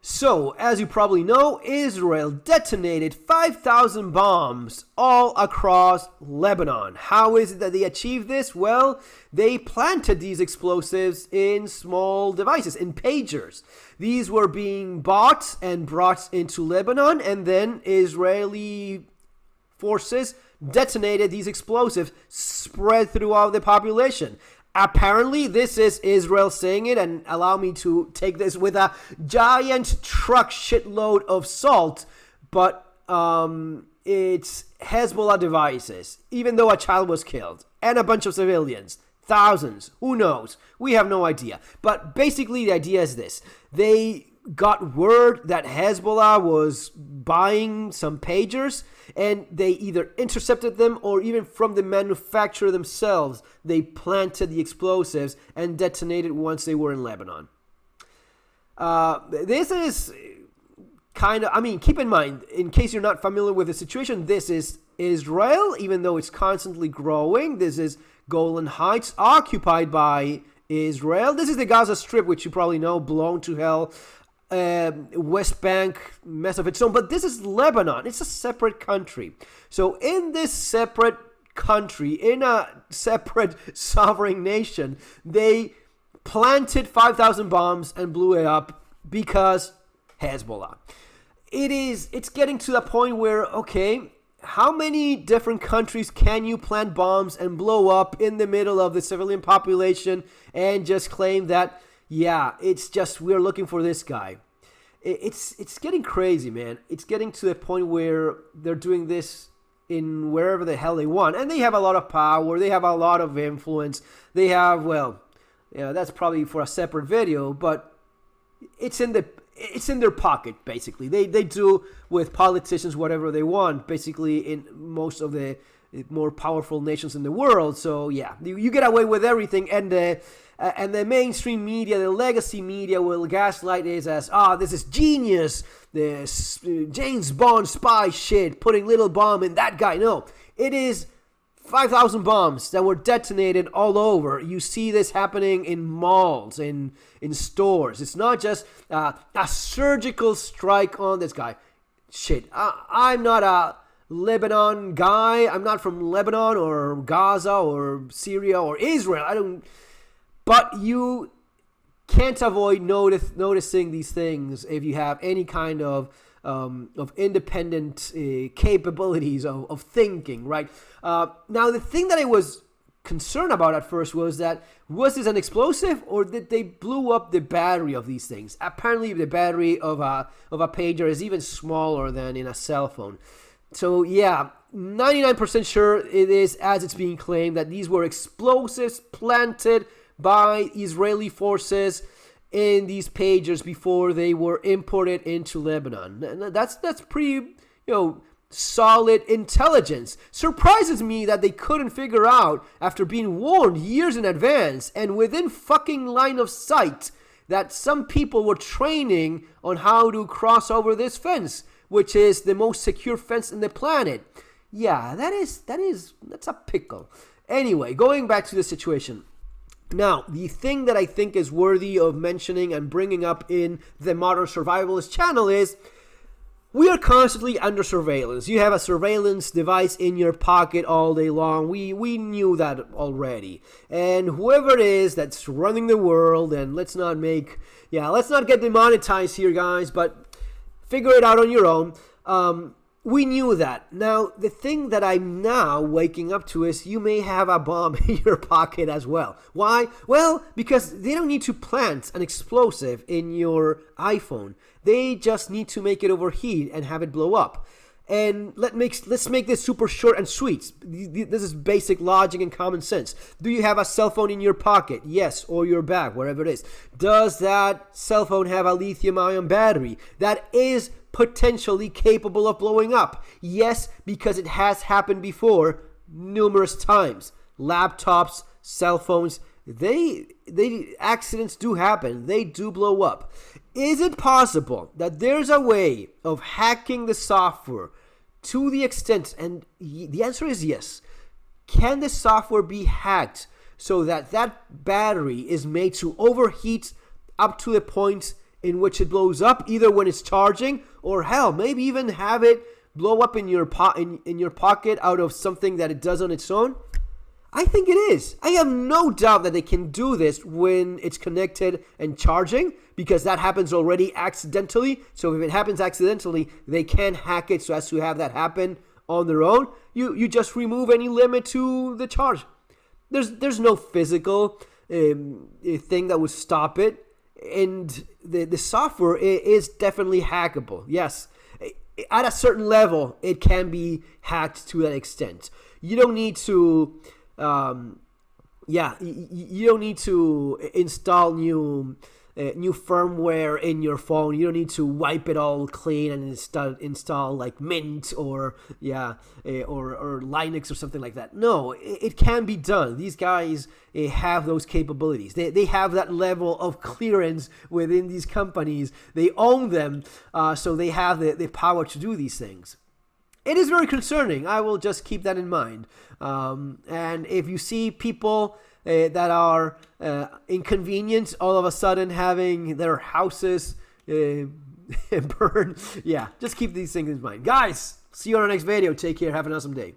So, as you probably know, Israel detonated 5,000 bombs all across Lebanon. How is it that they achieved this? Well, they planted these explosives in small devices, in pagers. These were being bought and brought into Lebanon, and then Israeli forces detonated these explosives, spread throughout the population. Apparently, this is Israel saying it, and allow me to take this with a giant truck shitload of salt, but it's Hezbollah devices, even though a child was killed, and a bunch of civilians, thousands, who knows? We have no idea. But basically, the idea is this. They got word that Hezbollah was buying some pagers, and they either intercepted them or even from the manufacturer themselves, they planted the explosives and detonated once they were in Lebanon. This is kind of, keep in mind, in case you're not familiar with the situation, this is Israel, even though it's constantly growing. This is Golan Heights, occupied by Israel. This is the Gaza Strip, which you probably know, blown to hell. West Bank, mess of its own, but this is Lebanon. It's a separate country. So in this separate country, in a separate sovereign nation, they planted 5,000 bombs and blew it up because Hezbollah. It's getting to the point where, okay, how many different countries can you plant bombs and blow up in the middle of the civilian population and just claim that, yeah, it's just we're looking for this guy? It's getting crazy, man. It's getting to the point where they're doing this in wherever the hell they want. And they have a lot of power. They have a lot of influence. They have, well, yeah, that's probably for a separate video, but it's in their pocket, basically. They do with politicians whatever they want, basically, in most of the more powerful nations in the world. So, yeah, you get away with everything, and the mainstream media, the legacy media, will gaslight this as, this is genius, this James Bond spy shit, putting little bomb in that guy. No, it is 5,000 bombs that were detonated all over. You see this happening in malls, in stores. It's not just a surgical strike on this guy. Shit, I'm not a Lebanon guy. I'm not from Lebanon or Gaza or Syria or Israel. But you can't avoid noticing these things if you have any kind of independent capabilities of thinking, right? Now, the thing that I was concerned about at first was this an explosive, or did they blew up the battery of these things? Apparently, the battery of a pager is even smaller than in a cell phone. So, yeah, 99% sure it is, as it's being claimed, that these were explosives planted by Israeli forces in these pagers before they were imported into Lebanon. And that's pretty, solid intelligence. Surprises me that they couldn't figure out, after being warned years in advance and within fucking line of sight, that some people were training on how to cross over this fence, which is the most secure fence in the planet. Yeah, that's a pickle. Anyway, going back to the situation. Now, the thing that I think is worthy of mentioning and bringing up in the Modern Survivalist channel is we are constantly under surveillance. You have a surveillance device in your pocket all day long. We knew that already. And whoever it is that's running the world, and let's not get demonetized here, guys, but figure it out on your own. We knew that. Now, the thing that I'm now waking up to is you may have a bomb in your pocket as well. Why? Well, because they don't need to plant an explosive in your iPhone. They just need to make it overheat and have it blow up. And let's make this super short and sweet. This is basic logic and common sense. Do you have a cell phone in your pocket? Yes, or your bag, wherever it is. Does that cell phone have a lithium-ion battery that is potentially capable of blowing up? Yes, because it has happened before numerous times. Laptops, cell phones, accidents do happen. They do blow up. Is it possible that there's a way of hacking the software to the extent, and the answer is yes. Can the software be hacked so that battery is made to overheat up to the point in which it blows up, either when it's charging, or hell, maybe even have it blow up in your in your pocket out of something that it does on its own? I think it is. I have no doubt that they can do this when it's connected and charging, because that happens already accidentally. So if it happens accidentally, they can hack it so as to have that happen on their own. You just remove any limit to the charge. There's no physical thing that would stop it, and the software is definitely hackable. Yes, at a certain level, it can be hacked to that extent. You don't need to. You don't need to install new firmware in your phone. You don't need to wipe it all clean and install like Mint or Linux or something like that. No, it can be done. These guys have those capabilities. They have that level of clearance within these companies. They own them, so they have the power to do these things. It is very concerning. I will just keep that in mind. And if you see people that are inconvenienced, all of a sudden having their houses burned, just keep these things in mind. Guys, see you on our next video. Take care. Have an awesome day.